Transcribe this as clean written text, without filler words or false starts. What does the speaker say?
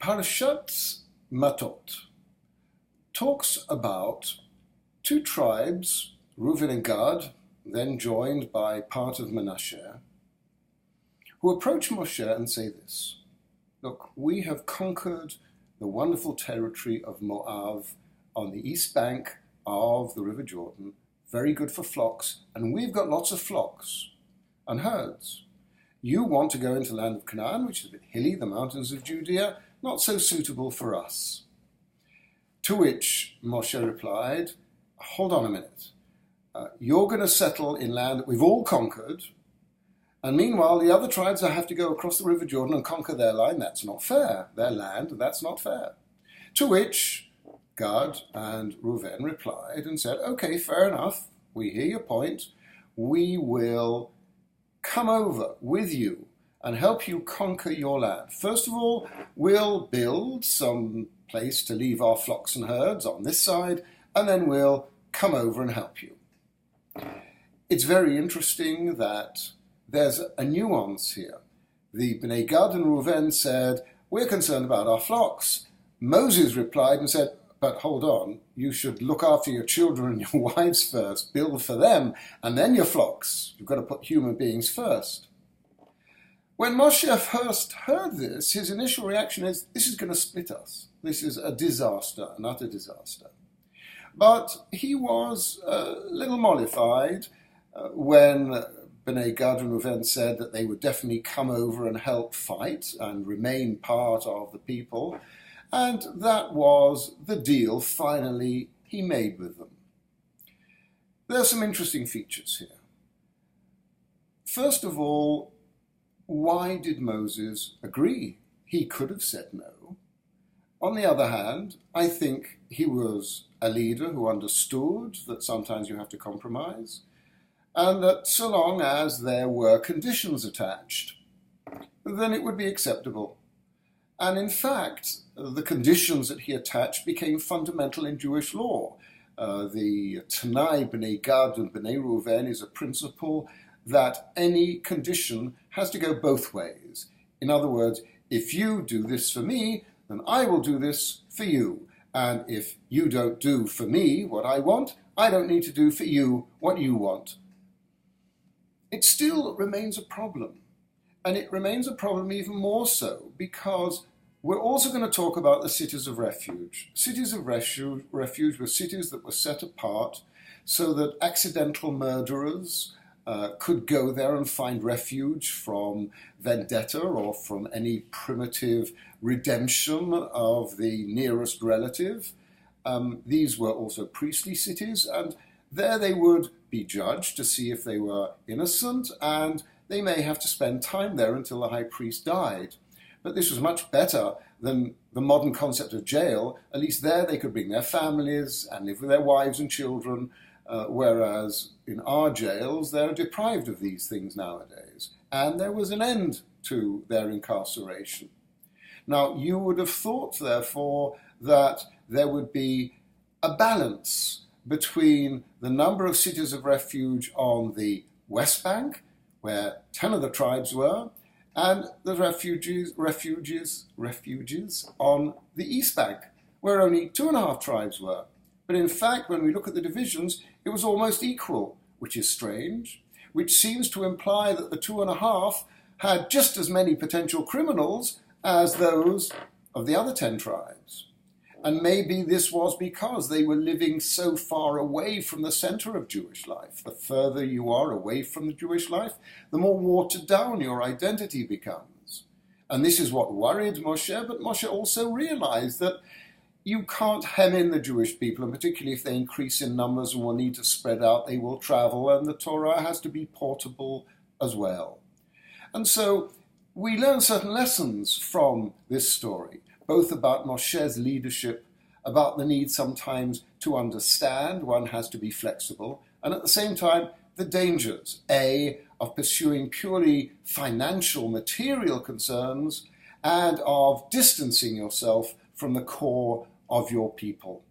Parashat Mattot talks about two tribes, Reuven and Gad, then joined by part of Manasseh, who approach Moshe and say this: look, we have conquered the wonderful territory of Moab on the east bank of the River Jordan, very good for flocks, and we've got lots of flocks and herds. You want to go into the land of Canaan, which is a bit hilly, the mountains of Judea, not so suitable for us. To which Moshe replied, hold on a minute. You're going to settle in land that we've all conquered, and meanwhile the other tribes have to go across the River Jordan and conquer their land. That's not fair. Their land, that's not fair. To which Gad and Reuven replied and said, okay, fair enough. We hear your point. We will come over with you and help you conquer your land. First of all, we'll build some place to leave our flocks and herds on this side, and then we'll come over and help you. It's very interesting that there's a nuance here. The Bnei Gad and Reuven said, we're concerned about our flocks. Moses replied and said, but hold on, you should look after your children and your wives first, build for them, and then your flocks. You've got to put human beings first. When Moshe first heard this, his initial reaction is, this is going to split us. This is a disaster, an utter disaster. But he was a little mollified when Bnei Gad and Reuven said that they would definitely come over and help fight and remain part of the people. And that was the deal, finally, he made with them. There are some interesting features here. First of all, why did Moses agree? He could have said no. On the other hand, I think he was a leader who understood that sometimes you have to compromise, and that so long as there were conditions attached, then it would be acceptable. And in fact, the conditions that he attached became fundamental in Jewish law. The Tanai, Bnei Gad and Bnei Reuven is a principle that any condition has to go both ways. In other words, if you do this for me, then I will do this for you. And if you don't do for me what I want, I don't need to do for you what you want. It still remains a problem. And it remains a problem even more so because we're also going to talk about the cities of refuge. Cities of refuge were cities that were set apart so that accidental murderers could go there and find refuge from vendetta or from any primitive redemption of the nearest relative. These were also priestly cities, and there they would be judged to see if they were innocent, and they may have to spend time there until the high priest died. But this was much better than the modern concept of jail. At least there they could bring their families and live with their wives and children, whereas in our jails they're deprived of these things nowadays. And there was an end to their incarceration. Now, you would have thought, therefore, that there would be a balance between the number of cities of refuge on the West Bank, where 10 of the tribes were, and the refuges on the East Bank, where only 2.5 tribes were. But in fact, when we look at the divisions, it was almost equal, which is strange, which seems to imply that the 2.5 had just as many potential criminals as those of the other 10 tribes. And maybe this was because they were living so far away from the center of Jewish life. The further you are away from the Jewish life, the more watered down your identity becomes. And this is what worried Moshe, but Moshe also realized that you can't hem in the Jewish people, and particularly if they increase in numbers and will need to spread out, they will travel, and the Torah has to be portable as well. And so we learn certain lessons from this story, both about Moshe's leadership, about the need sometimes to understand, one has to be flexible, and at the same time, the dangers, of pursuing purely financial, material concerns, and of distancing yourself from the core of your people.